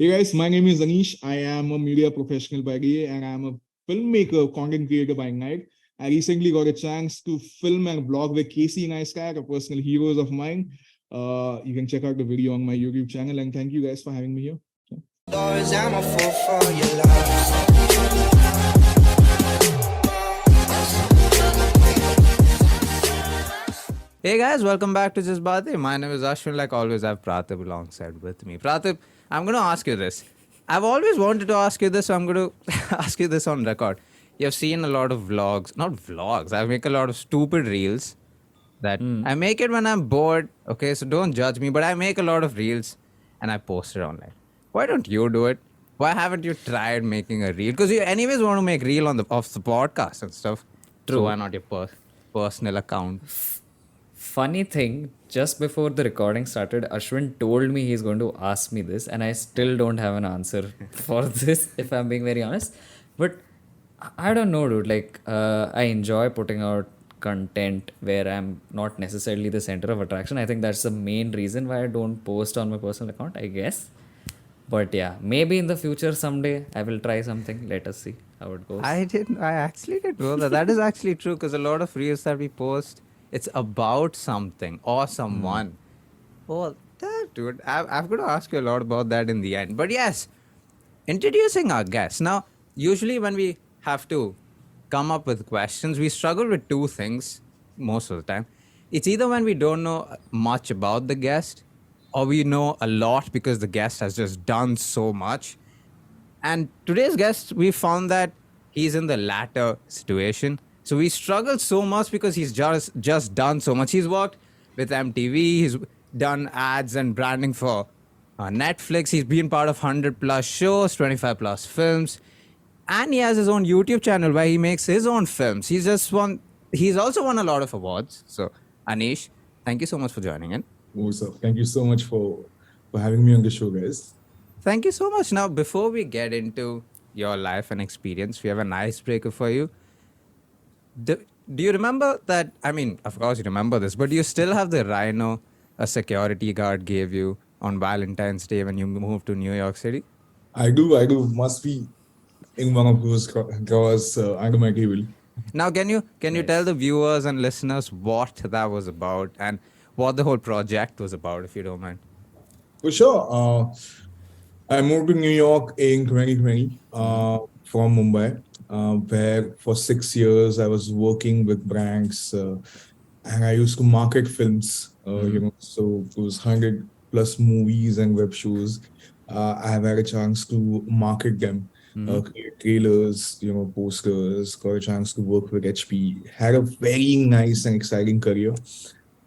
Hey guys, my name is Anish. I am a media professional by day and I am a filmmaker, content creator by night. I recently got a chance to film and vlog with Casey Neistat, a personal heroes of mine. You can check out the video on my YouTube channel and thank you guys for having me here. I'm a fool for your love. Hey guys, welcome back to Just Baate. My name is Aswin. Like always, I have Praatibh alongside with me. Praatibh, I'm going to ask you this. I've always wanted to ask you this, so I'm going to ask you this on record. You've seen a lot of vlogs, not vlogs, I make a lot of stupid reels that I make it when I'm bored, okay, so don't judge me, but I make a lot of reels and I post it online. Why don't you do it? Why haven't you tried making a reel? Because you anyways want to make reel on the of the podcast and stuff. True. So why not your personal account? Funny thing, just before the recording started, Ashwin told me he's going to ask me this, and I still don't have an answer for this, if I'm being very honest. But I don't know, dude. Like, I enjoy putting out content where I'm not necessarily the center of attraction. I think that's the main reason why I don't post on my personal account, I guess. But yeah, maybe in the future someday I will try something. Let us see how it goes. I actually didn't know that. That is actually true because a lot of reels that we post, it's about something or someone. Oh, that dude. I'm going to ask you a lot about that in the end. But yes, introducing our guests. Now, usually when we have to come up with questions, we struggle with two things most of the time. It's either when we don't know much about the guest or we know a lot because the guest has just done so much. And today's guest, we found that he's in the latter situation. So we struggled so much because he's just done so much. He's worked with MTV. He's done ads and branding for Netflix. He's been part of 100 plus shows, 25 plus films. And he has his own YouTube channel where he makes his own films. He's also won a lot of awards. So Anish, thank you so much for joining in. What's up? Thank you so much for having me on the show, guys. Thank you so much. Now, before we get into your life and experience, we have an icebreaker for you. Do you remember that? I mean, of course you remember this, but do you still have the rhino a security guard gave you on Valentine's Day when you moved to New York City? I do. Must be in one of those drawers under my table. Now, can you tell the viewers and listeners what that was about and what the whole project was about, if you don't mind? For sure. I moved to New York in 2020 from Mumbai, where for 6 years I was working with brands and I used to market films, so those 100 plus movies and web shows. I have had a chance to market them, create trailers, posters, got a chance to work with HP, had a very nice and exciting career.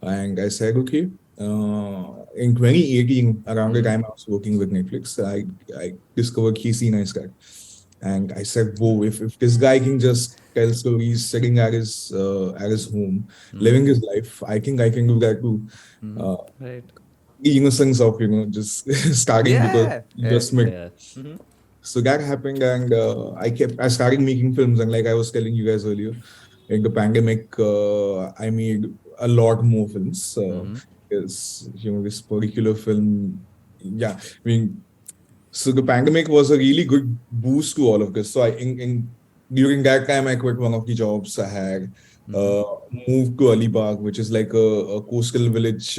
And I said, okay, in 2018, around the time I was working with Netflix, I discovered Casey Neistat. And I said, whoa, if this guy can just tell stories sitting at his home, living his life, I think I can do that too. Right. The innocence of, just starting because you just met. Yeah. So that happened and I started making films. And like I was telling you guys earlier, in the pandemic, I made a lot more films. Because, this particular film, so the pandemic was a really good boost to all of this. So during that time, I quit one of the jobs I had, moved to Alibag, which is like a coastal village,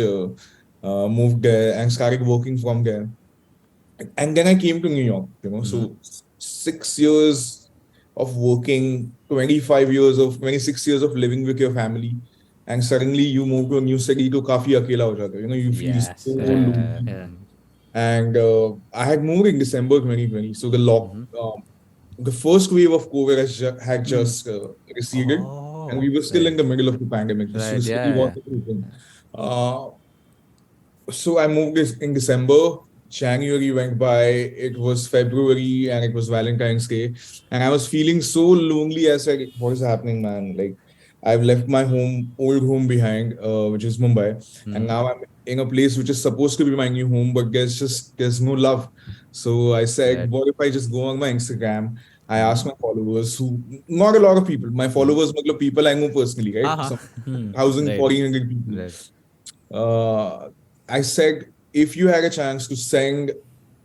moved there and started working from there. And then I came to New York, so 6 years of working, 26 years of living with your family. And suddenly you move to a new city to kafi akela ho jata, you feel Yes. so lonely. Yeah. And I had moved in December 2020. So the first wave of COVID had just receded. And we were still in the middle of the pandemic. So the city wasn't open. So I moved in December. January went by. It was February and it was Valentine's Day. And I was feeling so lonely. I said, what is happening, man? Like, I've left my old home behind, which is Mumbai. And now I'm in a place which is supposed to be my new home, but there's no love. So I said, what if I just go on my Instagram? I asked my followers, not a lot of people, my followers, people I know personally, right? Some 1,000, 1,400 people. I said, if you had a chance to send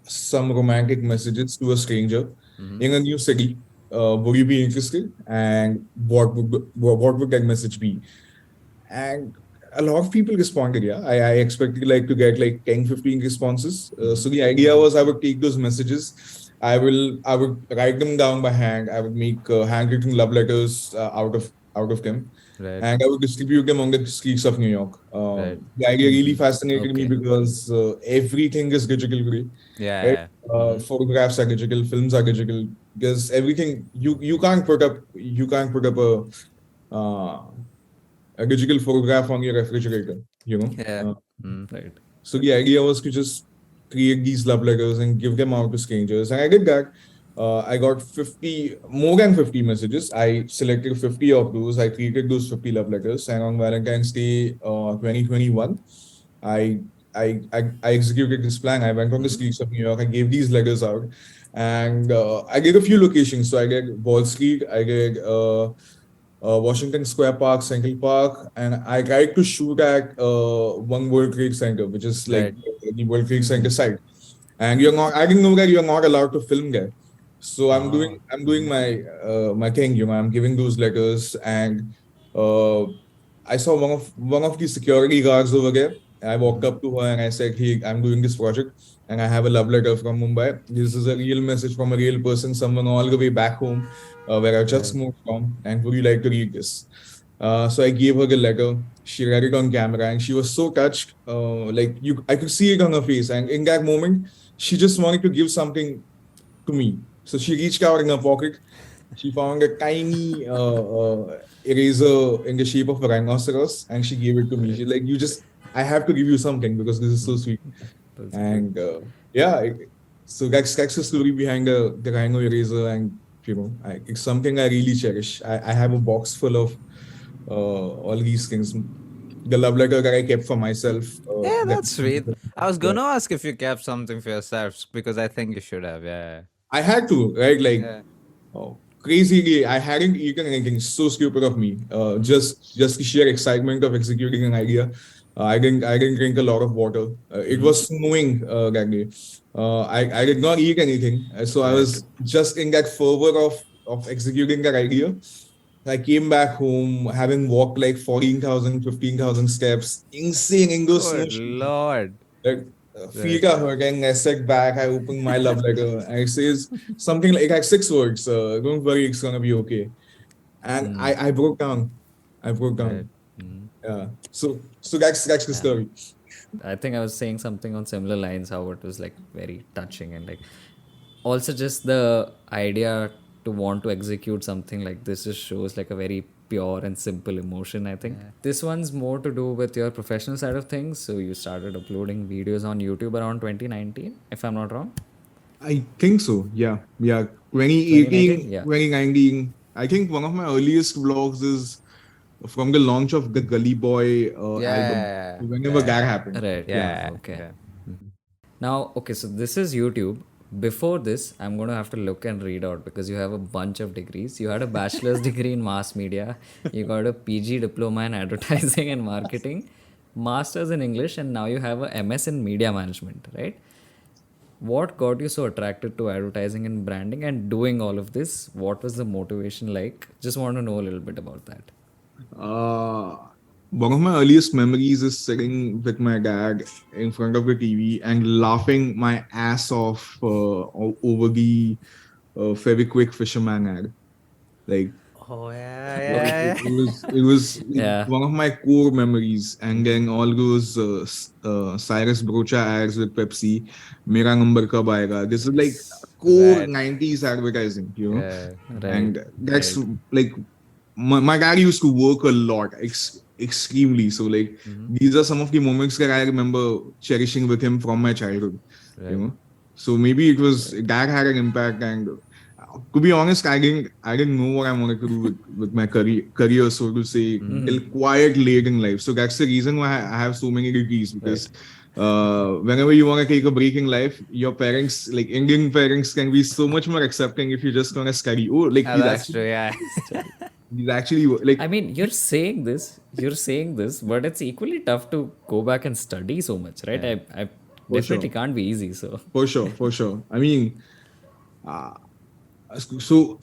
some romantic messages to a stranger Mm-hmm. in a new city. Would you be interested? And what would that message be? And a lot of people responded. Yeah, I expected like to get like 10, 15 responses. Mm-hmm. So the idea was I would take those messages, I would write them down by hand. I would make handwritten love letters out of them, Right. and I would distribute them on the streets of New York. Right. The idea really fascinated me Okay. because everything is digital today, right? Yeah. Mm-hmm. Photographs are digital, films are digital, because everything you can't put up uh, a digital photograph on your refrigerator, you know. Yeah. Uh, Mm. Right. so the idea was to just create these love letters and give them out to strangers. And I did that. I got more than 50 messages. I selected 50 of those. I created those 50 love letters. And on Valentine's Day 2021, I, I executed this plan. I went on the Mm-hmm. streets of New York. I gave these letters out. And I did a few locations. So I did Wall Street. I did Washington Square Park, Central Park, and I tried to shoot at One World Trade Center, which is like Right. the World Trade Center site. And you're not. I didn't know that you're not allowed to film there. So I'm doing Oh. I'm doing Mm-hmm. my thing. I'm giving those letters, and uh, I saw one of the security guards over there. I walked Mm-hmm. up to her and I said, "Hey, I'm doing this project, and I have a love letter from Mumbai. This is a real message from a real person, someone all the way back home, where I just Right. moved from. And would you like to read this?" So I gave her the letter. She read it on camera, and she was so touched. I could see it on her face. And in that moment, she just wanted to give something to me. So she reached out in her pocket. She found a tiny eraser in the shape of a rhinoceros, and she gave it to me. Right. She's like, I have to give you something because this is so sweet." That's cute. And yeah, so that's the story behind the rhino eraser, and it's something I really cherish. I have a box full of all these things. The love letter that I kept for myself. Yeah, That that's sweet. I was yeah. gonna ask if you kept something for yourself because I think you should have. Yeah. I had to, right? Like, Yeah. oh, crazy. I hadn't eaten anything. So stupid of me. Just the sheer excitement of executing an idea. I didn't drink a lot of water. It Mm-hmm. was snowing that day. I did not eat anything. So I Right. was just in that fervor of executing that idea. I came back home having walked like 14,000, 15,000 steps. Insane in those snow Good shoes. lord. Like, Right. feet are hurting. I sat back. I opened my love letter. And it says something like 6 words. Don't worry, it's gonna be okay. And Mm. I broke down. I broke Right. down. Mm. Yeah. So that's the Yeah. story. I think I was saying something on similar lines, how it was like very touching and like also just the idea to want to execute something like this just shows like a very pure and simple emotion, I think. This one's more to do with your professional side of things. So you started uploading videos on YouTube around 2019, if I'm not wrong. I think so. Yeah. Yeah. 2019? 2018, Yeah. 2019. I think one of my earliest vlogs is from the launch of the Gully Boy album. Yeah. Whenever that Yeah. happened. Right. Yeah. Yeah. Okay. Yeah. Mhm. Now, okay, so this is YouTube. Before this, I'm going to have to look and read out because you have a bunch of degrees. You had a bachelor's degree in mass media, you got a PG diploma in advertising and marketing, master's in English, and now you have a MS in media management, right? What got you so attracted to advertising and branding and doing all of this? What was the motivation like? Just want to know a little bit about that. Uh, One of my earliest memories is sitting with my dad in front of the TV and laughing my ass off over the Fevikwik Fisherman ad. Like, Oh yeah. it Yeah. Yeah. was it was like Yeah. one of my core memories. And then all those Cyrus Brocha ads with Pepsi, Mera Number Kab Aayega. This is like core Right. 90s advertising, Yeah. Right. and that's Right. like my dad used to work a lot, extremely. So like Mm-hmm. these are some of the moments that I remember cherishing with him from my childhood. You Right. know, so maybe it was that had an impact. And to be honest, I didn't know what I wanted to do with my career, so to say, till quite late in life. So that's the reason why I have so many degrees, because whenever you want to take a break in life, your parents, like Indian parents, can be so much more accepting if you just want to study. Oh, like That's true. Yeah. he's actually like I mean, you're saying this, but it's equally tough to go back and study so much, right? I For Definitely sure. can't be easy. So For sure. For sure. I mean, uh, so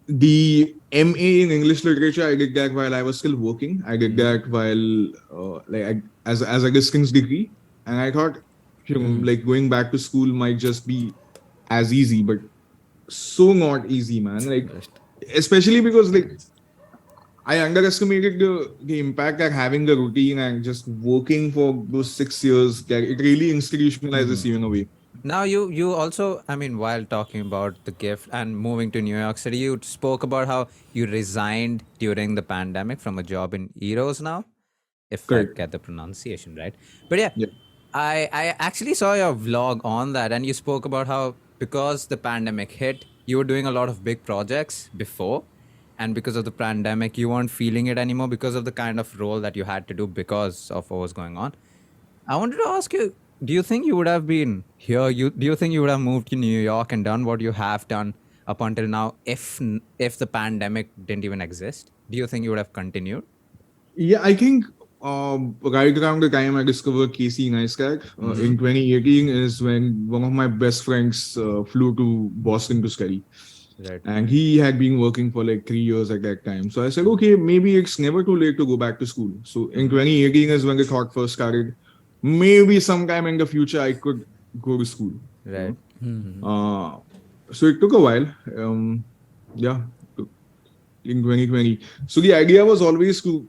the MA in English literature, I did that while I was still working. I did that while as a distance degree, and I thought, like going back to school might just be as easy, but so not easy, man. Like right. especially because like I underestimated the impact that having a routine and just working for those 6 years that it really institutionalizes you in a way. Now you also, I mean, while talking about the gift and moving to New York City, you spoke about how you resigned during the pandemic from a job in Eros now, if I Correct. get the pronunciation right. But yeah, Yeah. I actually saw your vlog on that, and you spoke about how because the pandemic hit, you were doing a lot of big projects before, and because of the pandemic, you weren't feeling it anymore because of the kind of role that you had to do because of what was going on. I wanted to ask you, do you think you would have been here? Do you think you would have moved to New York and done what you have done up until now if the pandemic didn't even exist? Do you think you would have continued? Yeah, I think right around the time I discovered Casey Neistat in 2018 is when one of my best friends flew to Boston to study. Right. And he had been working for like 3 years at that time. So I said, okay, maybe it's never too late to go back to school. So in 2018 is when the thought first started. Maybe sometime in the future I could go to school. You Right. know? So it took a while. Yeah, in 2020. So the idea was always to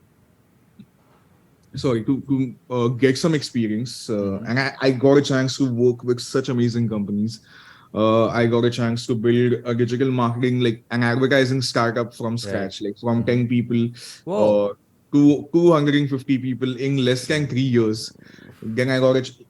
get some experience, and I got a chance to work with such amazing companies. I got a chance to build a digital marketing, like an advertising startup from Right. scratch, like from 10 people Whoa. to 250 people in less than 3 years. Then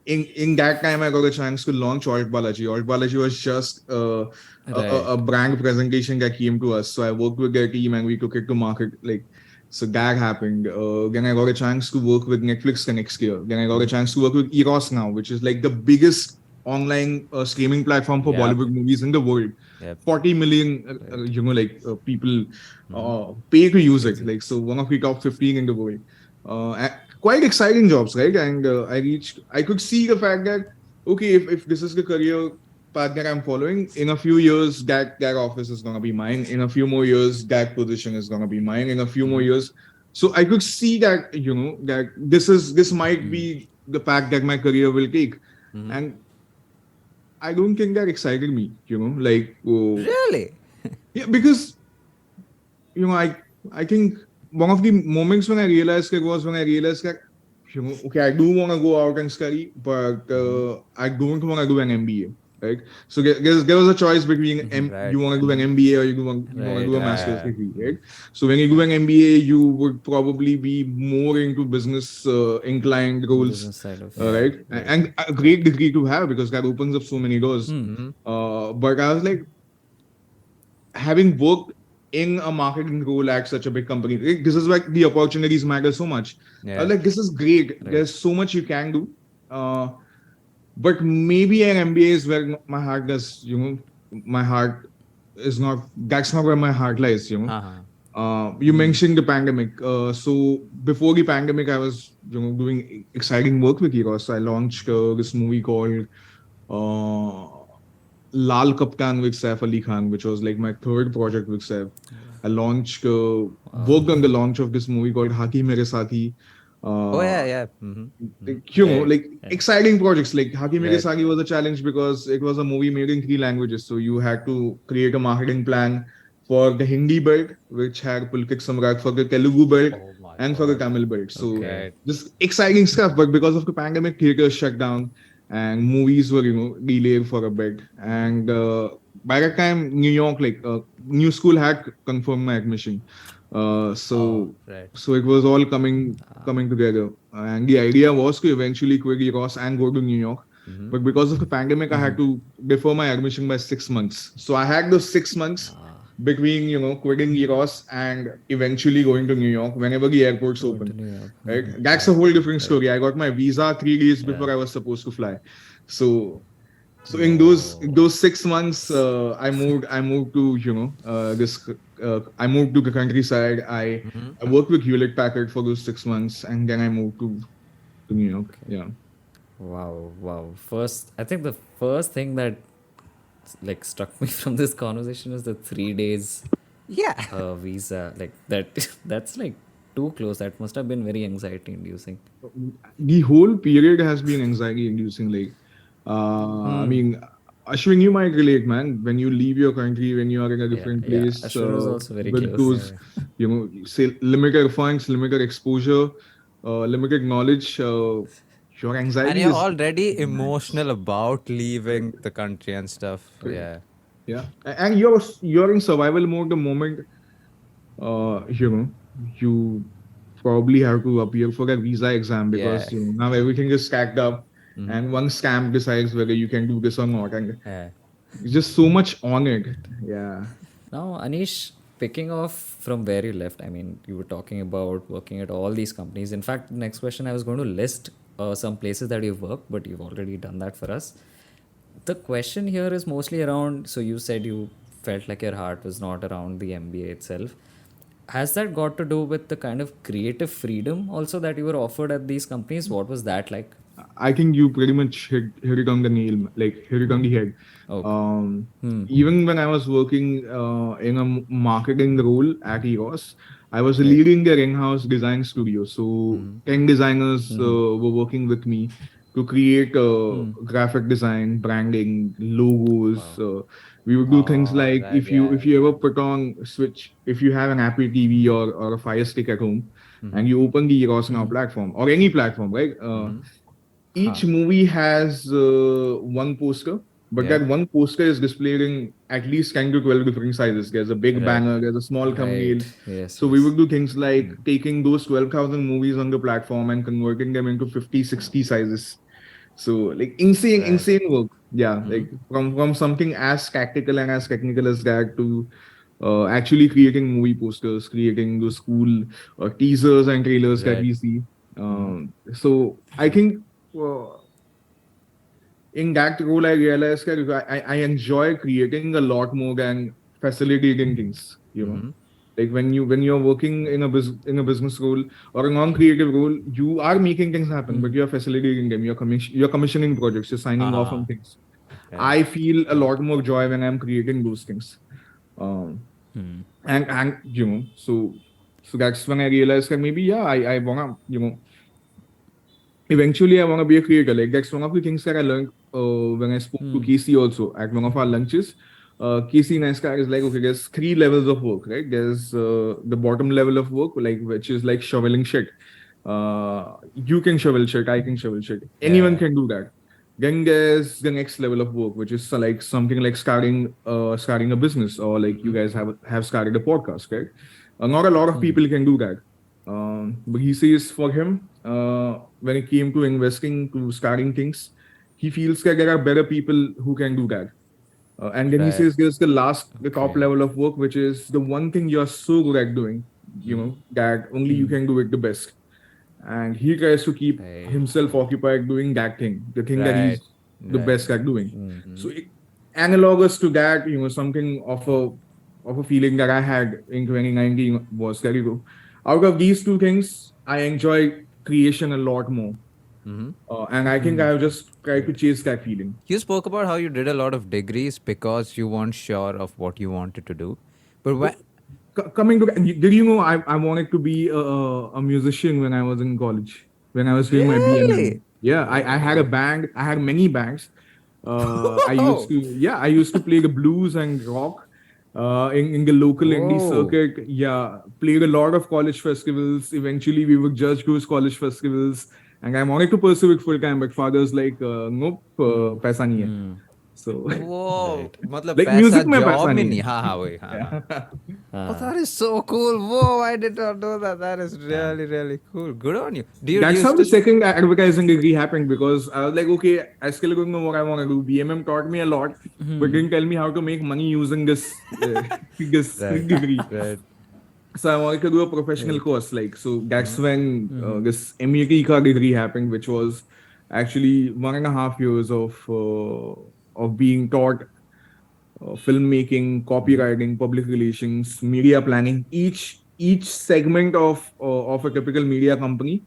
in that time I got a chance to launch Alt Balaji. Alt Balaji was just Right. a brand presentation that came to us. So I worked with their team and we took it to market. Like so that happened. Then I got a chance to work with Netflix the next year. Then I got a chance to work with Eros now, which is like the biggest online streaming platform for Yep. Bollywood movies in the world. Yep. 40 million, Right. people pay to use it. Like so, one of the top 15 in the world. Quite exciting jobs, right? And I could see the fact that okay, if this is the career path that I'm following, in a few years that office is gonna be mine. In a few more years, that position is gonna be mine. In a few more years, so I could see that that this might be the path that my career will take, and I don't think that excited me. Like Really? yeah, because I think one of the moments when I realized it was when I realized that okay, I do want to go out and study, but I don't want to do an MBA. Right, so there was a choice between Right. you want to do an MBA or you want to Right. do a Right. master's Yeah. degree, right? So when you do an MBA, you would probably be more into business inclined roles, Business side of Yeah. right? Right. And a great degree to have because that opens up so many doors. But I was like, having worked in a marketing role at such a big company, this is why the opportunities matter so much. Yeah. Like this is great. right. There's so much you can do. But maybe an MBA is where my heart does, my heart is not, that's not where my heart lies. Uh-huh. You mentioned the pandemic. So before the pandemic, I was, doing exciting work with Eros. I launched this movie called uh, Lal Kaptan with Saif Ali Khan, which was like my third project with Saif. I worked on the launch of this movie called Haki Mere Sathi. Oh yeah, Uh, yeah. Right. like exciting projects. Like Haki Mere Right. Sathi was a challenge because it was a movie made in 3 languages. So you had to create a marketing plan for the Hindi belt, which had Pulkit Samrat, for the Telugu belt, Oh my and for the god. Tamil belt. So Right. just exciting stuff. But because of the pandemic, theaters shut down and movies were delayed for a bit. And by that time, New York, like new school had confirmed my admission. Oh, So right. so it was all coming together. And the idea was to eventually quit Ross and go to New York. But because of the pandemic, I had to defer my admission by 6 months. So I had those 6 months between quitting Eros and eventually going to New York whenever the airports Going to open. New York. Right, that's a whole different story. I got my visa 3 days before Yeah. I was supposed to fly. So in No. those 6 months, I moved to this I moved to the countryside. I worked with Hewlett Packard for those 6 months, and then I moved to New York. Yeah. Wow, wow. First, I think the first thing that like struck me from this conversation is the 3 days Yeah. visa. Like that, that's like too close. That must have been very anxiety inducing. The whole period has been anxiety inducing. Like, I mean, Ashwin, you might relate, man. When you leave your country, when you are in a Yeah, different yeah. place, Ashwin was also very with close. those, say limited funds, limited exposure, limited knowledge, your And anxiety you're is already max. emotional about leaving the country and stuff. Correct. Yeah. Yeah, and you're in survival mode the moment you probably have to appear for a visa exam Yeah. because now everything is stacked up, Hmm. and one scam decides whether you can do this or not, and Yeah. it's just so much on it. Yeah, Now, Anish, picking off from where you left, I mean, you were talking about working at all these companies. In fact, the next question I was going to list some places that you've worked, but you've already done that for us. The question here is mostly around, so you said you felt like your heart was not around the MBA itself. Has that got to do with the kind of creative freedom also that you were offered at these companies? What was that like? I think you pretty much hit it on the nail, like hit it on the head. Okay. Um, Even when I was working in a marketing role at EOS, I was Right. leading their in-house design studio. So 10 designers were working with me to create graphic design, branding, logos. Wow. We would do things Oh, like right. if Yeah. you ever put on switch, if you have an Apple TV or a Fire Stick at home, and you open the EOS Now platform or any platform, right? Each movie has one poster, but Yeah. that one poster is displayed in at least 10 to 12 different sizes. There's a big Right. banner, there's a small thumbnail. Right. Yes, So we yes. would do things like taking those 12,000 movies on the platform and converting them into 50, 60 sizes. So like Right. insane work. Yeah, like from something as tactical and as technical as that to actually creating movie posters, creating those cool teasers and trailers that Right. we see. So I think uh, in that role, I realized that I enjoy creating a lot more than facilitating things. Like when you're working in in a business role or a non-creative role, you are making things happen, but you're facilitating them. You're commissioning projects. You're signing off on Uh-huh. things. Yeah. I feel a lot more joy when I'm creating those things. Um, and so that's when I realized that maybe yeah, I wanna eventually I want to be a creator. Like that's one of the things that I learned when I spoke to Casey also at one of our lunches. Casey Neistat is like, okay, there's three levels of work, right? There's the bottom level of work, like which is like shoveling shit. You can shovel shit, I can shovel shit. Anyone Yeah. can do that. Then there's the next level of work, which is like something like starting a business, or like you guys have started a podcast, right? Not a lot of people can do that. But he says for him, when it came to investing, to starting things, he feels that there are better people who can do that. And then he Right. says there's the top Okay. level of work, which is the one thing you're so good at doing, that only you can do it the best. And he tries to keep Right. himself occupied doing that thing, the thing that Right. he's the Right. best at doing. So analogous to that, something of a feeling that I had in 2019 was that out of these two things, I enjoy creation a lot more, and I think I've just tried to chase that feeling. You spoke about how you did a lot of degrees because you weren't sure of what you wanted to do. But when, So, coming to, did you know I wanted to be a musician when I was in college, when I was doing my BMM? really? Yeah, I had a Whoa. band. I had many bands. Whoa. I used to play the blues and rock in the local indie Whoa. circuit. Yeah, played a lot of college festivals. Eventually, we would judge those college festivals. And I wanted to pursue it full time, but father's like, nope, paisa nahi hai. So, Whoa. Right. मतलब like पैसा music mein job paisa में nahi नहीं hai. हाँ हाँ वही हाँ हाँ Yeah. Oh, that is so cool. Whoa, I did not know that. That is really, really cool. Good on you. Do That's you how the still second advertising degree happened, because I was like, okay, I still don't know what I want to do. BMM taught me a lot, but didn't tell me how to make money using this this right, degree. right. So I wanted to do a professional course. Like, so that's when this MET degree happened, which was actually 1.5 years of being taught filmmaking, copywriting, public relations, media planning. Each segment of a typical media company,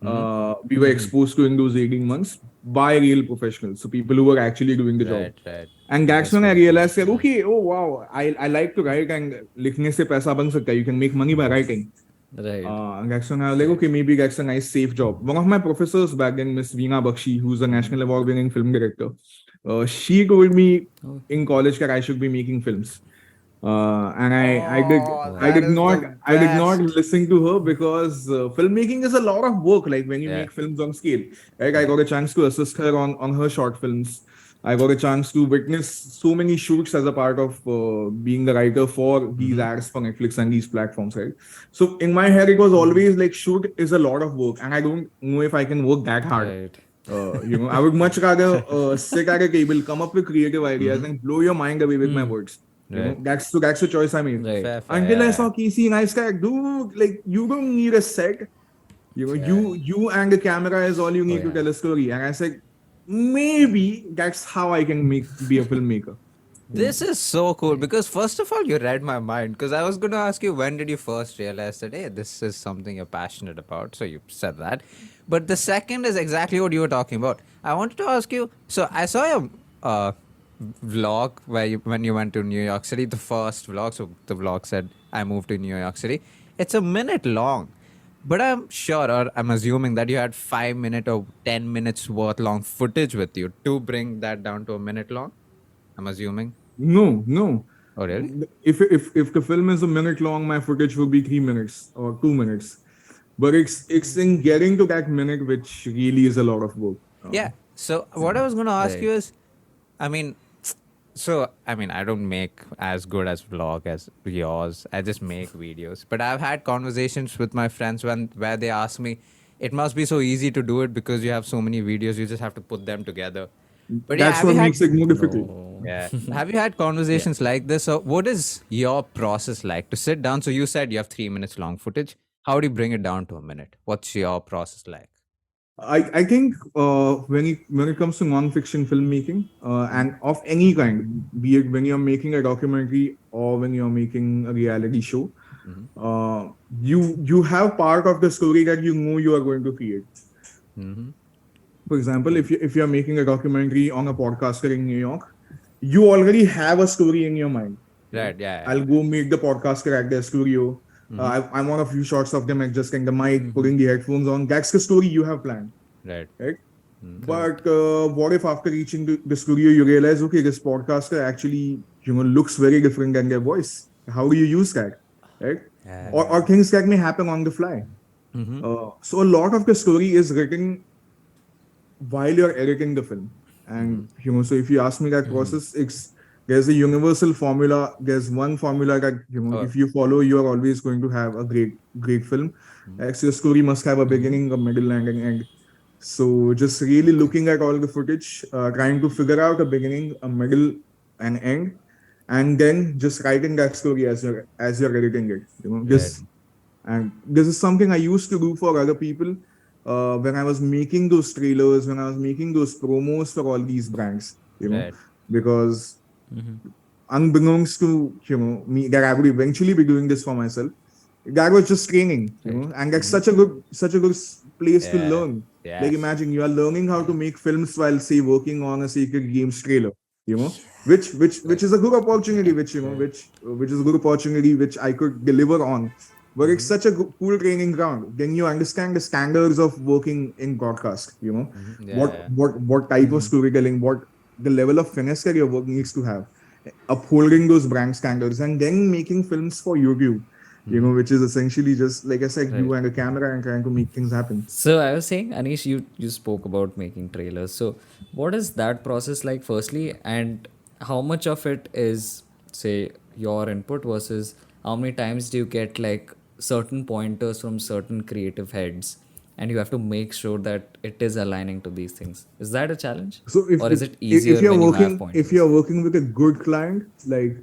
we were exposed to in those 18 months. by real professionals. So people who are actually doing the job. Right, right. And that's That's when I very cool. realized that, okay, oh wow, I like to write and लिखने से पैसा बन सकता है. You can make money by writing. Right. And that's when I was like, okay, maybe that's a nice safe job. One of my professors back then, Miss Veena Bakshi, who's a national award-winning film director, she told me Oh, in college that I should be making films. And Oh, I that did is not the I did not best. listen to her because filmmaking is a lot of work. Like when you Yeah. make films on scale, right? I got a chance to assist her on her short films. I got a chance to witness so many shoots as a part of being the writer for these ads for Netflix and these platforms, right? So in my head, it was always like shoot is a lot of work, and I don't know if I can work that hard. right. I would much rather sit at a table, come up with creative ideas, and blow your mind away with my words. Right. That's the choice I made. Right. Fair, fair. Until I Yeah, saw Casey Neistat, dude, like you don't need a set. You and the camera is all you Oh, need to yeah. tell a story. And I said, maybe that's how I can be a filmmaker. This is so cool because first of all, you read my mind because I was going to ask you when did you first realize that hey, this is something you're passionate about. So you said that, but the second is exactly what you were talking about. I wanted to ask you. So I saw your vlog where when you went to New York City, the first vlog. So the vlog said I moved to New York City. It's a minute long. But I'm sure, or I'm assuming that you had 5 minute or 10 minutes worth long footage with you to bring that down to a minute long. I'm assuming. No. Oh, really? If the film is a minute long, my footage will be 3 minutes or 2 minutes. But it's in getting to that minute which really is a lot of work. Yeah. So what I was going to ask Right. you is, I mean, I don't make as good as vlog as yours. I just make videos. But I've had conversations with my friends where they ask me, it must be so easy to do it because you have so many videos. You just have to put them together. But yeah, That's what makes it more difficult. No. yeah. Have you had conversations like this? So what is your process like to sit down? So you said you have 3 minutes long footage. How do you bring it down to a minute? What's your process like? I think when it comes to non-fiction filmmaking and of any kind, be it when you're making a documentary or when you're making a reality show, you have part of the story that you know you are going to create. For example, if you're making a documentary on a podcaster in New York, you already have a story in your mind. Right, yeah. I'll go meet the podcaster at their studio. I want a few shots of them adjusting the mic, putting the headphones on. That's the story you have planned, Right. right? But what if after reaching the studio you realize, okay, this podcaster actually looks very different than their voice. How do you use that, right? Or things that may happen on the fly. So a lot of the story is written while you're editing the film, and so if you ask me that process, there's a universal formula. There's one formula that if you follow, you are always going to have a great film. Actually, the story must have a beginning, a middle, and an end. So just really looking at all the footage, trying to figure out a beginning, a middle, and end, and then just writing that story as you're editing it. Just and this is something I used to do for other people when I was making those trailers, when I was making those promos for all these brands. Right. Because unbeknownst to me that I would eventually be doing this for myself, that was just training, and that's such a good place to learn. Yes. Like imagine you are learning how to make films while say working on a Sacred Games trailer, which is a good opportunity, which is a good opportunity which I could deliver on. But it's such a cool training ground. Then you understand the standards of working in broadcast. What type of storytelling, what the level of finesse that your work needs to have, upholding those brand standards, and then making films for YouTube. Which is essentially just like I said, you and a camera and trying to make things happen. So I was saying, Anish, you spoke about making trailers. So what is that process like, firstly, and how much of it is, say, your input versus how many times do you get like certain pointers from certain creative heads, and you have to make sure that it is aligning to these things? Is that a challenge, So or is it easier when you have pointers? if you're working with a good client, like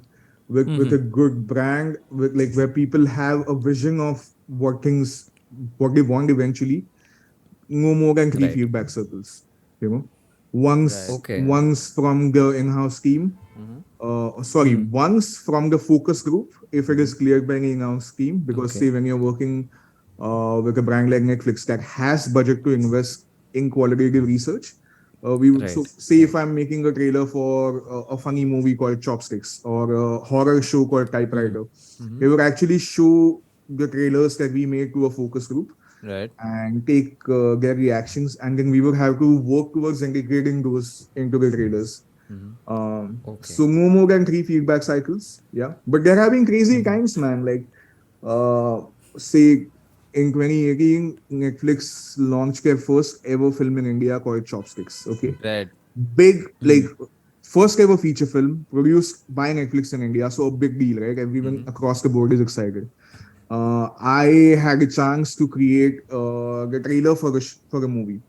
with a good brand, with like where people have a vision of what they want eventually, no more than three Right. feedback circles. Once Okay. once from the in-house team, once from the focus group, if it is cleared by any in-house team, because Okay. say when you're working with a brand like Netflix that has budget to invest in qualitative research, Right. say if I'm making a trailer for a funny movie called Chopsticks or a horror show called Typewriter, Mm-hmm. we would actually show the trailers that we made to a focus group Right. and take their reactions, and then we would have to work towards integrating those into the trailers. Mm-hmm. Okay. So no more than three feedback cycles. Yeah, but there have been crazy Mm-hmm. times, man. Like, say in 2018, Netflix launched their first ever film in India called Chopsticks. Okay, Right. big, like, Mm-hmm. first ever feature film produced by Netflix in India. So a big deal, right? Everyone Mm-hmm. across the board is excited. I had a chance to create the trailer for for a movie.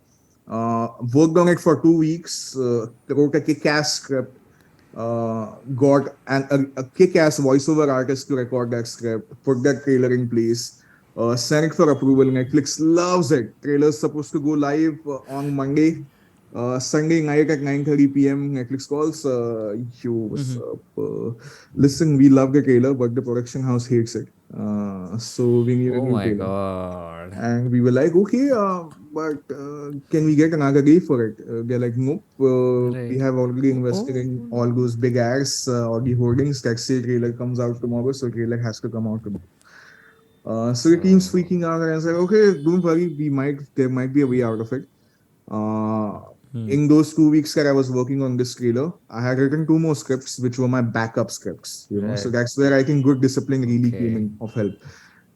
Worked on it for 2 weeks. Wrote a kick-ass script. Got a kick-ass voiceover artist to record that script. Put that trailer in place. Sent it for approval. Netflix loves it. Trailer's supposed to go live on Monday. Sunday night at 9:30 p.m. Netflix calls. Yo, what's Mm-hmm. up? Listen, we love the trailer, but the production house hates it. So we need a Oh new my trailer. God. And we were like, okay, but can we get another day for it? They're like, nope. We Right. have already invested Oh in all no. those big ads or the hoardings that say trailer comes out tomorrow, so trailer has to come out tomorrow. So the team's Oh. freaking out, and I said, okay, don't worry, there might be a way out of it. Uh, Hmm. in those 2 weeks that I was working on this trailer, I had written two more scripts, which were my backup scripts. So Right. that's where I think good discipline really came Okay. in of help.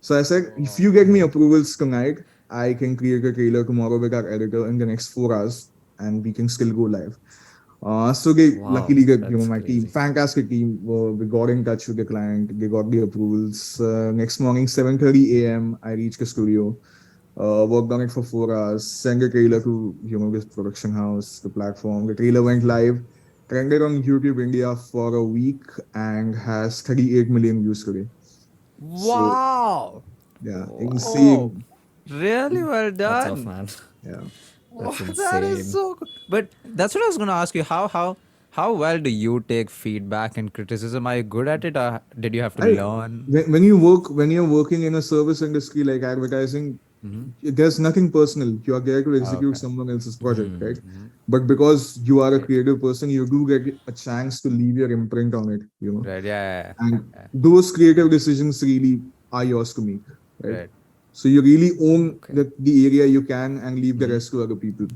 So I said, if you get me Hmm. approvals tonight, I can create a trailer tomorrow with our editor in the next 4 hours, and we can still go live. So they Wow. luckily get That's my team, crazy. fantastic team. We got in touch with the client. They got the approvals. Next morning, 7:30 a.m. I reached the studio. Worked on it for 4 hours. Sent the trailer to this production house, the platform. The trailer went live. Trended on YouTube India for a week and has 38 million views today. So Wow. yeah, Wow. Oh, insane. really well Hats off, done. man. Yeah. Oh, That's that is insane. so good. But that's what I was going to ask you. How well do you take feedback and criticism? Are you good at it, or did you have to I learn? when you're working in a service industry like advertising, Mm-hmm. there's nothing personal. You are there to execute Okay. someone else's project, Hmm. right? Mm-hmm. But because you are a Right. creative person, you do get a chance to leave your imprint on it. Right. Yeah. And Yeah. those creative decisions really are yours to make, right? Right. So you really own Okay. the area you can and leave the Mm-hmm. rest to other people.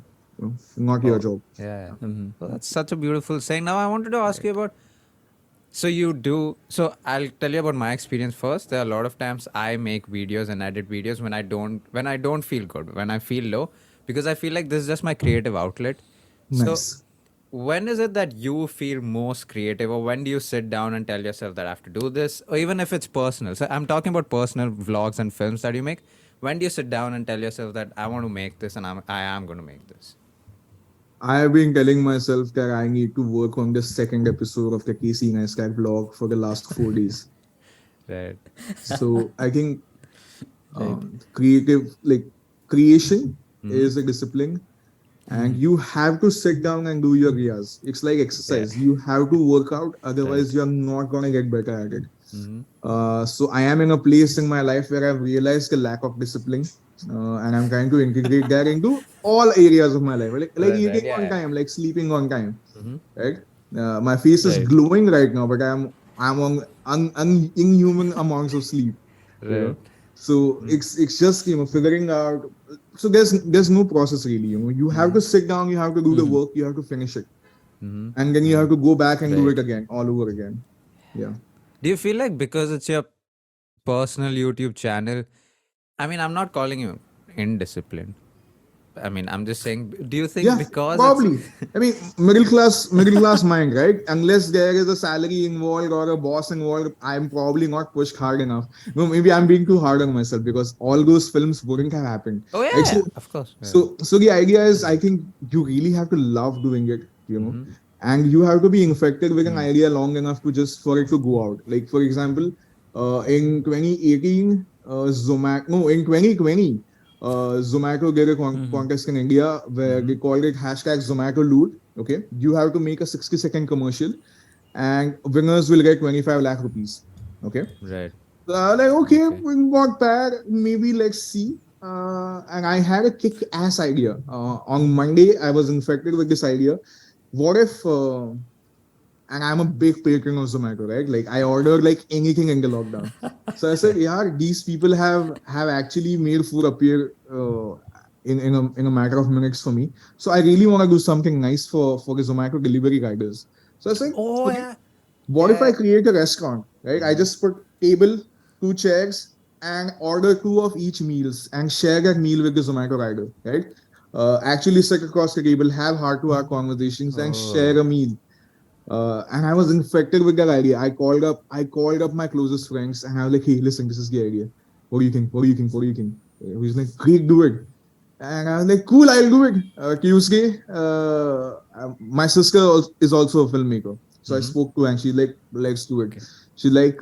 Not your Oh, job. yeah. Hmm. Well, that's such a beautiful saying. Now, I wanted to ask you Right. about. So you do. So I'll tell you about my experience first. There are a lot of times I make videos and edit videos when I don't feel good, when I feel low, because I feel like this is just my creative outlet. So Nice. when is it that you feel most creative, or when do you sit down and tell yourself that I have to do this, or even if it's personal? So I'm talking about personal vlogs and films that you make. When do you sit down and tell yourself that I want to make this and I am going to make this? I have been telling myself that I need to work on the second episode of the Casey Neistat vlog for the last 4 days. Right. So I think Right. creative, like creation, Mm-hmm. is a discipline, and Hmm. you have to sit down and do your riyas. It's like Yeah. exercise. You have to work out, otherwise Right. you're not gonna get better at it. Mm-hmm. So I am in a place in my life where I've realized the lack of discipline, and I'm trying to integrate that into all areas of my life, like Right. Right. eating on Yeah. time, like sleeping on time, Mm-hmm. right? My face is Right. glowing right now, but I'm on inhuman amounts of sleep, you know. Right. So it's just figuring out. So there's no process really. You have Mm-hmm. to sit down, you have to do the Hmm. work, you have to finish it, Mm-hmm. and then you have to go back and do it Right. again, all over again. Yeah. Do you feel like because it's your personal YouTube channel? I mean, I'm not calling you indisciplined. I mean, I'm just saying, do you think Yeah, because it's. probably. I mean, middle class mind, right? Unless there is a salary involved or a boss involved, I'm probably not pushed hard enough. No, maybe I'm being too hard on myself because all those films wouldn't have happened. Oh, yeah, Like yeah, so, of course. Yeah. so the idea is, I think you really have to love doing it, Mm-hmm. and you have to be infected with an idea long enough to just for it to go out. Like for example, in 2018, Zomato, no, in 2020, Zomato did a Hmm. contest in India where Mm-hmm. they called it hashtag Zomato Loot. Okay, you have to make a 60-second commercial, and winners will get 25 lakh rupees. Okay, Right. like okay, Okay. not bad. Maybe let's see. and I had a kick-ass idea. On Monday, I was infected with this idea. What if, and I'm a big patron of Zomato, right? Like I order like anything in the lockdown. So I said, yeah, these people have actually made food appear in a matter of minutes for me. So I really want to do something nice for the Zomato delivery riders. So I said, Oh yeah. what if I create a restaurant, right? I just put table, two chairs, and order two of each meals and share that meal with the Zomato rider, right? Actually sit across the table, have heart-to-heart conversations, and share Oh. a meal. And I was infected with that idea. I called up my closest friends, and I was like, "Hey, listen, this is the idea. What do you think? What do you think? What do you think?" He was like, "Great, do it." And I was like, "Cool, I'll do it." Tuesday, my sister is also a filmmaker, so I spoke to her, and she's like, "Let's do it." Okay. She's like,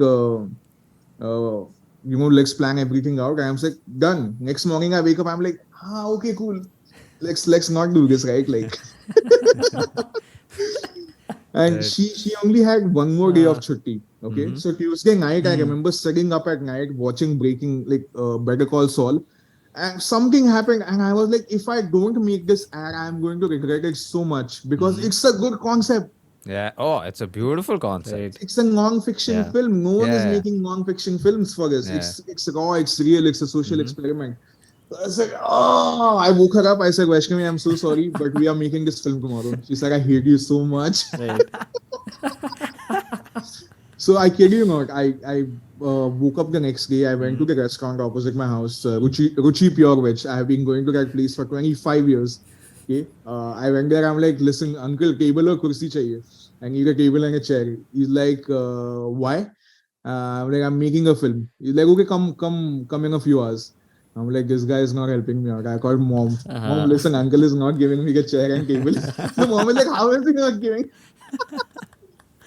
"Let's plan everything out." And I'm like, "Done." Next morning, I wake up. I'm like, "Ah, okay, cool. Let's not do this, right?" Like, and Right. she only had one more day of Uh, chutti. Okay, mm-hmm. so Tuesday night, I remember sitting up at night watching Breaking, like Better Call Saul, and something happened, and I was like, if I don't make this ad, I'm going to regret it so much because it's a good concept. Yeah. Oh, it's a beautiful concept. Right. It's a non-fiction Yeah. film. No one is Yeah. making non-fiction films for us. Yeah. It's raw, it's real, it's a social Mm-hmm. experiment. So I said, oh, I woke her up. I said, Vaishnavi, I'm so sorry, but we are making this film tomorrow. She said, I hate you so much. Right. So I kid you not, I woke up the next day. I went to the restaurant opposite my house, Ruchi Pure Veg. I have been going to that place for 25 years. Okay, I went there. I'm like, listen, uncle, table or kursi chahiye? I need a table and a chair. He's like, why? I'm like, I'm making a film. He's like, okay, come in a few hours. I'm like, this guy is not helping me out. I called mom. Mom, Uh-huh. listen, uncle is not giving me a chair and table. The mom is like, how is he not giving?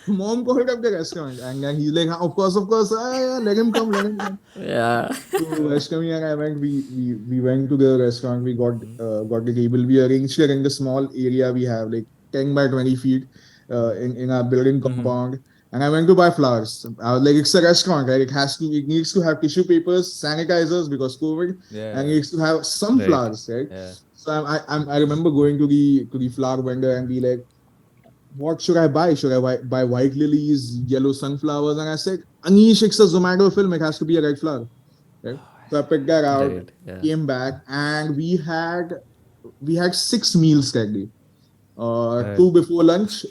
Mom called up the restaurant, and then he's like, of course, yeah, let him come, let him come. Yeah. So Vaishnavi and I went. We went to the restaurant. We got the table. We arranged it in the small area we have, like 10 by 20 feet, in our building compound. And I went to buy flowers. I was like, it's a restaurant, right? It needs to have tissue papers, sanitizers because COVID, and it Yeah. needs to have some Right. flowers, right? Yeah. So I remember going to the flower vendor and be like, what should I buy? Should I buy white lilies, yellow sunflowers? And I said, Anish, it's a Zomato film. It has to be a red flower. Right? So I picked that out, Right. Yeah. came back, and we had 6 meals that day. Right. Two before lunch,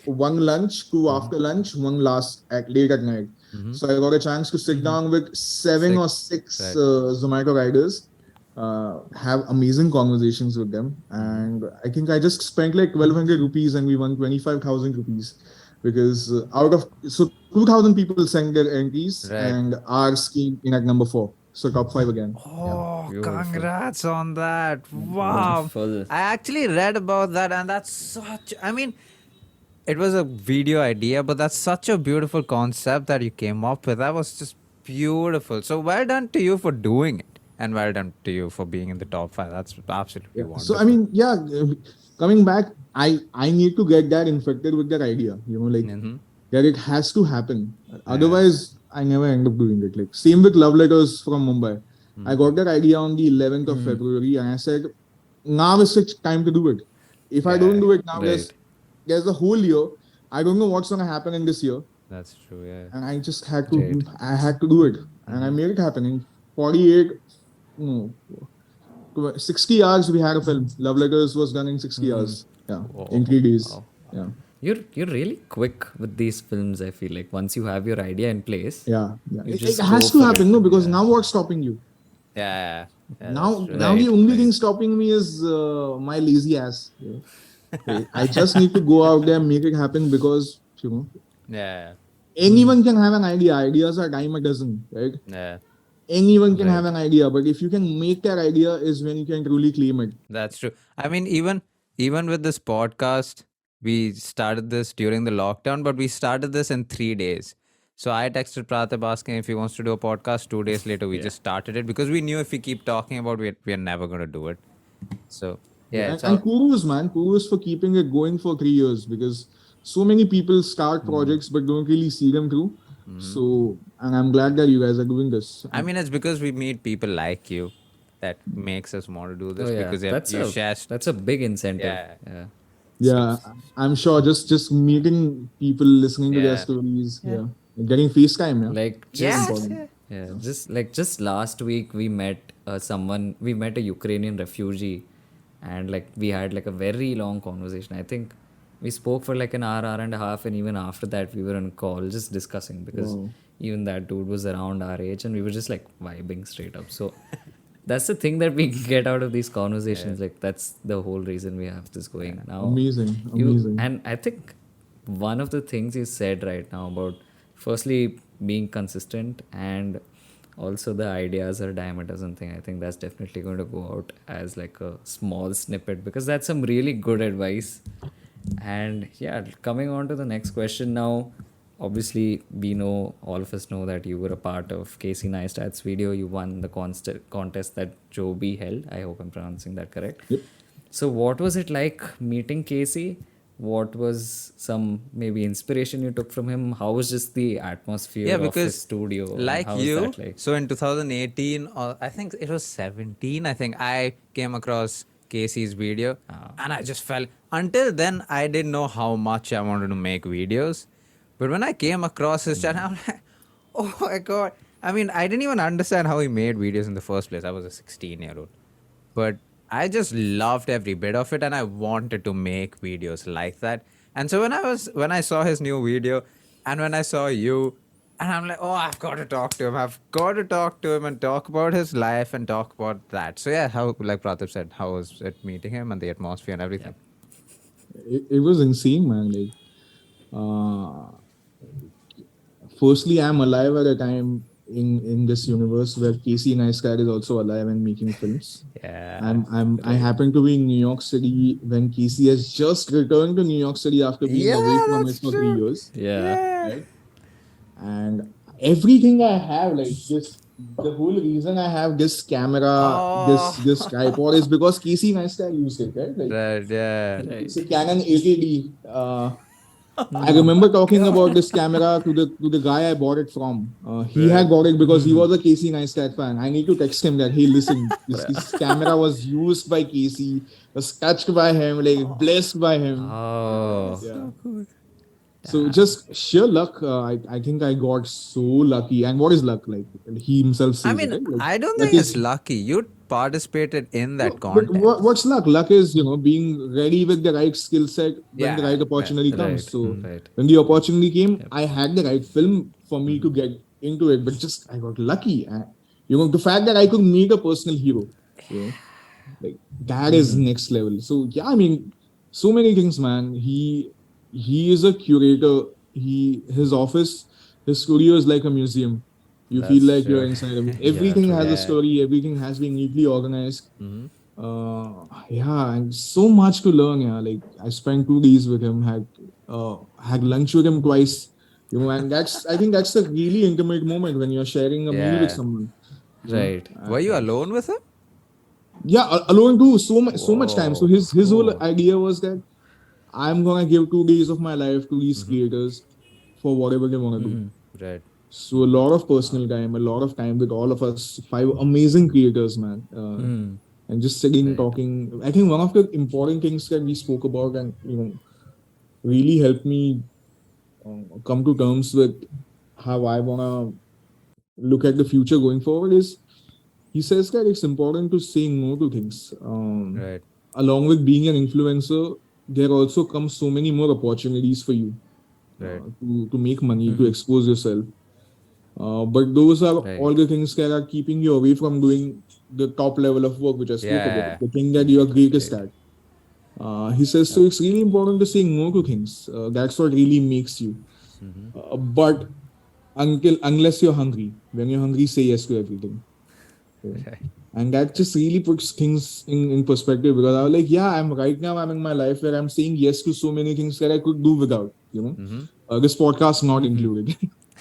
two after lunch, one last at late at night. Mm-hmm. So I got a chance to sit down with seven or Six. six Right. Zomato riders, have amazing conversations with them, and I think I just spent like 1,200 rupees, and we won 25,000 rupees because out of 2,000 people sent their entries, Right. and ours came in at number 4, so top 5 again. Yeah. Oh, Beautiful. congrats on that. Wow. Beautiful. I actually read about that, and that's such, I mean, it was a video idea, but that's such a beautiful concept that you came up with. That was just beautiful. So well done to you for doing it, and well done to you for being in the top 5. That's absolutely Yeah. So I wonderful. mean, yeah, coming back, I need to get that infected with that idea. Like Mm-hmm. that it has to happen. Otherwise, I never end up doing it. Like same with Love Letters from Mumbai. I got that idea on the 11th of February, and I said, now is the time to do it. If I don't Yeah. do it now, Right. there's a whole year. I don't know what's gonna happen in this year, That's true. Yeah. and I just had to. Right. I had to do it, and I made it happen in 48. No, 60 hours. We had a film. Love Letters was done in 60 hours. Yeah, in 3 days. Wow. Yeah, You're really quick with these films, I feel like. Once you have your idea in place, yeah, yeah. you It just has go to for happen, it. no? Because now what's stopping you? Yeah. Yeah. Now, That's true. now the Right, only right. thing stopping me is my lazy ass. I just need to go out there and make it happen because Yeah. anyone can have an idea. Ideas are dime a dozen, right? Yeah. Anyone can have Right. an idea, but if you can make that idea, is when you can truly claim it. That's true. I mean, even with this podcast, we started this during the lockdown, but we started this in 3 days. So I texted Praatibh asking if he wants to do a podcast. 2 days later, we Yeah. just started it because we knew if we keep talking about it, we're never going to do it. So yeah, Yeah, it's and all. kudos, man, kudos for keeping it going for 3 years because so many people start projects but don't really see them through. So, and I'm glad that you guys are doing this. I mean, it's because we meet people like you. that makes us want to do this Oh yeah, because you share. that's a big incentive. Yeah. Yeah. Yeah, I'm sure just meeting people, listening to their Yeah. stories, yeah, getting FaceTime, yeah, Like that's Yes. just important. just last week we met we met a Ukrainian refugee, and like we had like a very long conversation. I think we spoke for like an hour and a half, and even after that we were on call just discussing because Wow. even that dude was around our age and we were just like vibing straight up. So that's the thing that we get out of these conversations. Like that's the whole reason we have this going now. Amazing, You amazing. and I think one of the things you said right now about firstly being consistent and also the ideas or diameters and thing, I think that's definitely going to go out as like a small snippet because that's some really good advice. And yeah, coming on to the next question now. Obviously, we know, all of us know that you were a part of Casey Neistat's video. You won the contest that Joby held. I hope I'm pronouncing that correct. Yep. So, what was it like meeting Casey? What was some maybe inspiration you took from him? How was just the atmosphere Yeah, of his because studio? And like how was you, that like? so in 2018 or I think it was 17, I think I came across Casey's video and I just felt until then I didn't know how much I wanted to make videos. But when I came across his channel, I'm like, oh my god. I mean, I didn't even understand how he made videos in the first place. I was a 16-year-old. But I just loved every bit of it and I wanted to make videos like that. And so when I saw his new video and when I saw you, and I'm like, oh, I've got to talk to him. I've got to talk to him and talk about his life and talk about that. So yeah, how like Praatibh said, how was it meeting him and the atmosphere and everything? It was insane, man. Like, uh, firstly, I'm alive at a time in this universe where Casey Neistat is also alive and making films. Yeah. I happen to be in New York City when Casey has just returned to New York City after being away from it for 3 years. Yeah. Right? And everything I have, like this, the whole reason I have this camera, this tripod is because Casey Neistat used it, right? Like Right, yeah. it's a Canon 80D. I remember talking about this camera to the guy I bought it from. He had bought it because he was a Casey Neistat fan. I need to text him that, hey, listen, this camera was used by Casey, was touched by him, like blessed by him. Oh. Yeah. So just sheer luck. I think I got so lucky. And what is luck? Like he himself says I it, mean, right? Like, I don't luck think is- it's lucky. You participated in that But contest. what's luck? Luck is, being ready with the right skill set when the Yeah, right opportunity comes. Right, So right. when the opportunity came, I had the right film for me to get into it, but just I got lucky. And, the fact that I could meet a personal hero, like that is next level. So yeah, I mean, so many things, man. He is a curator. His office, his studio is like a museum. You feel That's like you're true. inside of it. Yeah, Everything true. has a Yeah. story. Everything has been neatly organized. Yeah, and so much to learn. Yeah, like I spent 2 days with him. Had lunch with him twice. And I think that's a really intimate moment when you're sharing a meal with Yeah. someone. Right. Were you alone with him? Yeah, alone too. So much time. So his whole cool. idea was that I'm gonna give 2 days of my life to these creators for whatever they wanna do. Right. So a lot of personal time, a lot of time with all of us, 5 amazing creators, man. And just sitting, talking. I think one of the important things that we spoke about and really helped me come to terms with how I wanna look at the future going forward is he says that it's important to say no to things. Right. Along with being an influencer, there also comes so many more opportunities for you Right. to make money, to expose yourself. But those are all the things that are keeping you away from doing the top level of work, which I spoke Yeah. about, the thing that you are greatest at. He says, so it's really important to say no to things. That's what really makes you. But unless you're hungry, when you're hungry, say yes to everything. Right. And that just really puts things in perspective because I was like, yeah, I'm in my life where I'm saying yes to so many things that I could do without, this podcast not included.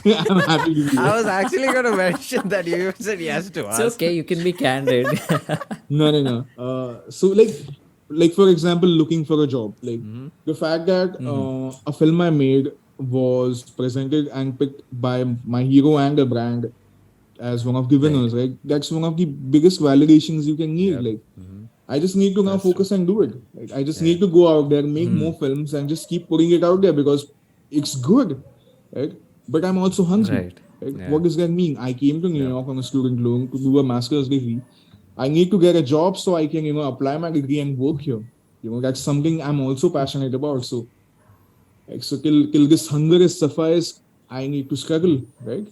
I'm happy to be I here. was actually going to mention that you said yes to It's us. okay, you can be candid. No. So like for example, looking for a job, like the fact that a film I made was presented and picked by my hero and a brand as one of the winners, right? That's one of the biggest validations you can need. Yep. Like, I just need to now focus and do it. Like, I just need to go out there, make more films, and just keep putting it out there because it's good, right? But I'm also hungry. Right. Right? Yeah. What does that mean? I came to New York on a student loan to do a master's degree. I need to get a job so I can, apply my degree and work here. That's something I'm also passionate about. So, like, so till this hunger is sufficed, I need to struggle, right?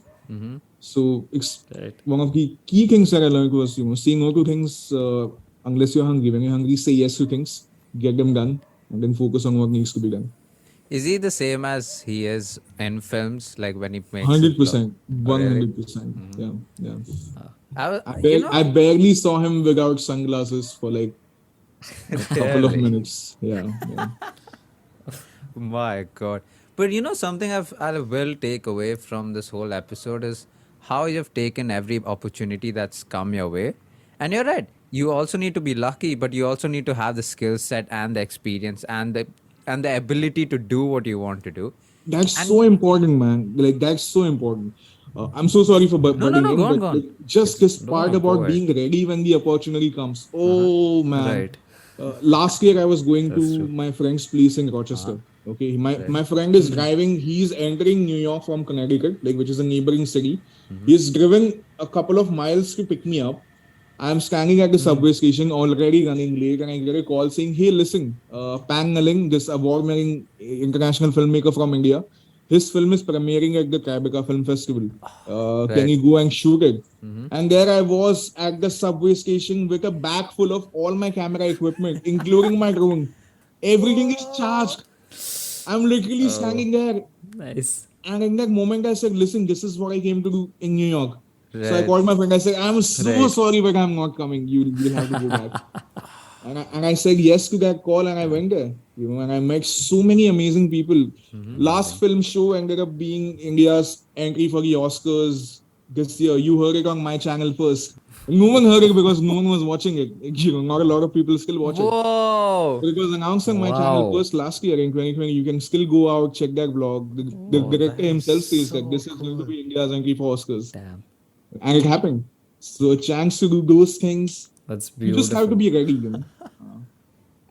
So it's Right. one of the key things that I learned was, say no to things unless you're hungry. When you're hungry, say yes to things, get them done, and then focus on what needs to be done. Is he the same as he is in films, like when he makes his vlog? 100%, Oh, really? 100%. Yeah, yeah. I, was- I, you I know, barely saw him without sunglasses for like a couple of really? minutes. Yeah, yeah. My God. But something I will take away from this whole episode is how you've taken every opportunity that's come your way. And you're right. You also need to be lucky, but you also need to have the skill set and the experience and the ability to do what you want to do. That's And so important, man. Like, that's so important. I'm so sorry for butting no, go in, on, but go on. like, just this No, part no, go about ahead. being ready when the opportunity comes. Oh man. Right. Last year I was going That's to true. my friend's place in Rochester. Okay, my friend is driving. He's entering New York from Connecticut, like, which is a neighboring city. He's driven a couple of miles to pick me up. I'm standing at the subway station, already running late, and I get a call saying, "Hey, listen, Pang Naling, this award-winning international filmmaker from India, his film is premiering at the Tribeca Film Festival. Can Right. you go and shoot it?" And there I was at the subway station with a bag full of all my camera equipment, including my drone. Everything is charged. I'm literally standing there, Nice. and in that moment, I said, "Listen, this is what I came to do in New York." So I Right. called my friend. I said, "I'm so Right. sorry, but I'm not coming. You'll have to go back." And I said yes to that call, and I went there. And I met so many amazing people. Last film show ended up being India's entry for the Oscars this year. You heard it on my channel first. No one heard it because no one was watching it. Not a lot of people still watch it. Whoa. But it was announced on my channel Wow. first last year in 2020. You can still go out, check that vlog. The Oh, director that is himself says that so this is going to cool. be India's entry for Oscars. Damn. And it happened. So a chance to do those things, That's you just have to beautiful. be ready.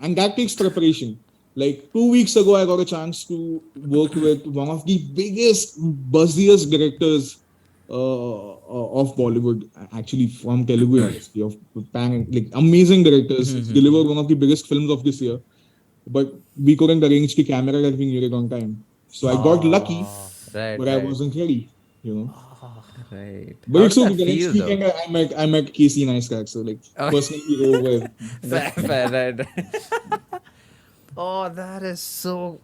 And that takes preparation. Like 2 weeks ago, I got a chance to work with one of the biggest, buzziest directors of Bollywood, actually from Telugu industry, of Pan, like amazing directors. He's delivered one of the biggest films of this year, but we couldn't arrange the camera that we needed on time. So I got lucky, Right, but I right. wasn't ready. Right. But How it's did okay. that The next feel though? weekend, I met Casey Neistat, so like Oh. personally over. Fair, right. Oh, that is so.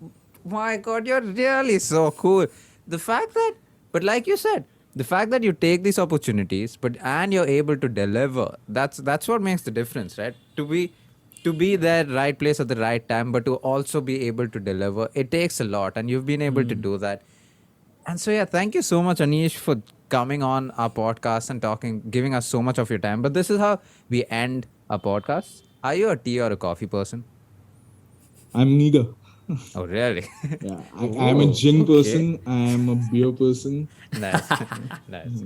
My God, you're really so cool. The fact that, but like you said, the fact that you take these opportunities, and you're able to deliver. That's what makes the difference, right? To be there, right place at the right time, but to also be able to deliver. It takes a lot, and you've been able to do that. And so, yeah, thank you so much, Anish, for coming on our podcast and giving us so much of your time. But this is how we end our podcast. Are you a tea or a coffee person? I'm neither. Oh, really? Yeah, I'm a Ooh, gin okay. person. I'm a beer person. Nice. Nice.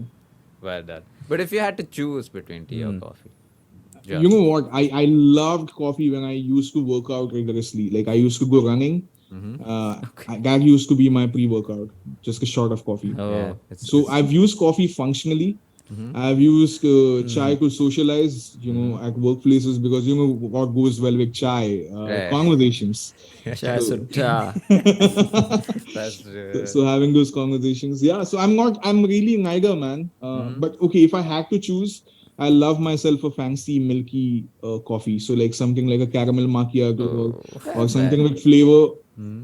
Well done. But if you had to choose between tea or coffee, You just. know what? I loved coffee when I used to work out rigorously. Like, I used to go running. That used to be my pre-workout, just a shot of coffee. Yeah, Oh, So I've used coffee functionally. I've used chai to socialize, at workplaces because what goes well with chai, right. conversations. cha So, sutta. That's so having those conversations, yeah. So I'm really neither, man. But okay, if I had to choose, I love myself a fancy milky coffee. So like something like a caramel macchiato or something with flavor.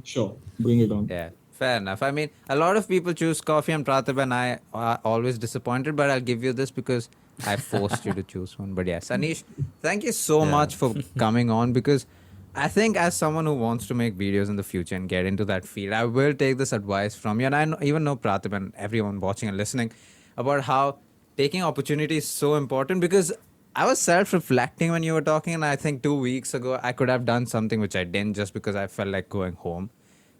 Sure, bring it on. Yeah, fair enough. I mean, a lot of people choose coffee, and Praatibh and I are always disappointed, but I'll give you this because I forced you to choose one. But yes, Anish, thank you so much for coming on because I think as someone who wants to make videos in the future and get into that field, I will take this advice from you. And even know Praatibh and everyone watching and listening about how taking opportunity is so important because I was self-reflecting when you were talking, and I think 2 weeks ago I could have done something which I didn't just because I felt like going home.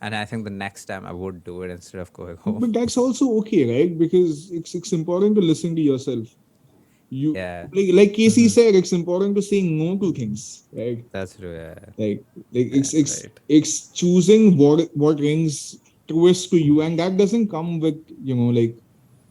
And I think the next time I would do it instead of going home. But that's also okay, right? Because it's important to listen to yourself. You Yeah, like Casey said, it's important to say no to things, right? that's true. Yeah. Like it's right. it's choosing what rings truest to you, and that doesn't come with like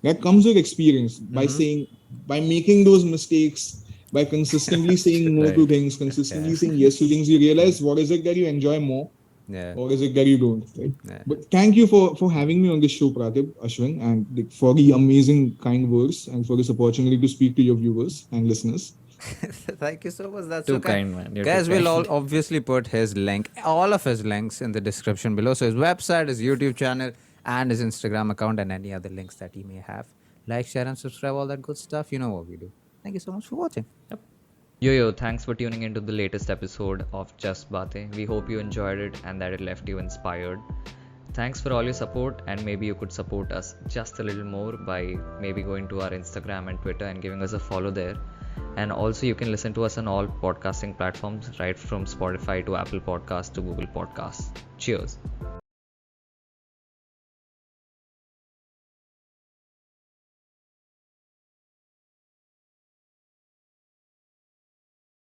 that comes with experience by saying by making those mistakes, by consistently saying no to Right. things, consistently saying yes to things. You realize what is it that you enjoy more, Yeah. or is it that you don't, right? Yeah. But thank you for having me on this show, Praatibh, Aswin, and like, for the amazing kind words and for this opportunity to speak to your viewers and listeners. Thank you so much. That's Too so kind. kind, man. You're too Guys, we'll all kind. obviously put his link, all of his links in the description below. So his website, his YouTube channel, and his Instagram account, and any other links that he may have. Like, share, and subscribe, all that good stuff. You know what we do. Thank you so much for watching. Yo, thanks for tuning into the latest episode of Just Batein. We hope you enjoyed it and that it left you inspired. Thanks for all your support, and maybe you could support us just a little more by maybe going to our Instagram and Twitter and giving us a follow there. And also, you can listen to us on all podcasting platforms, right from Spotify to Apple Podcasts to Google Podcasts. Cheers.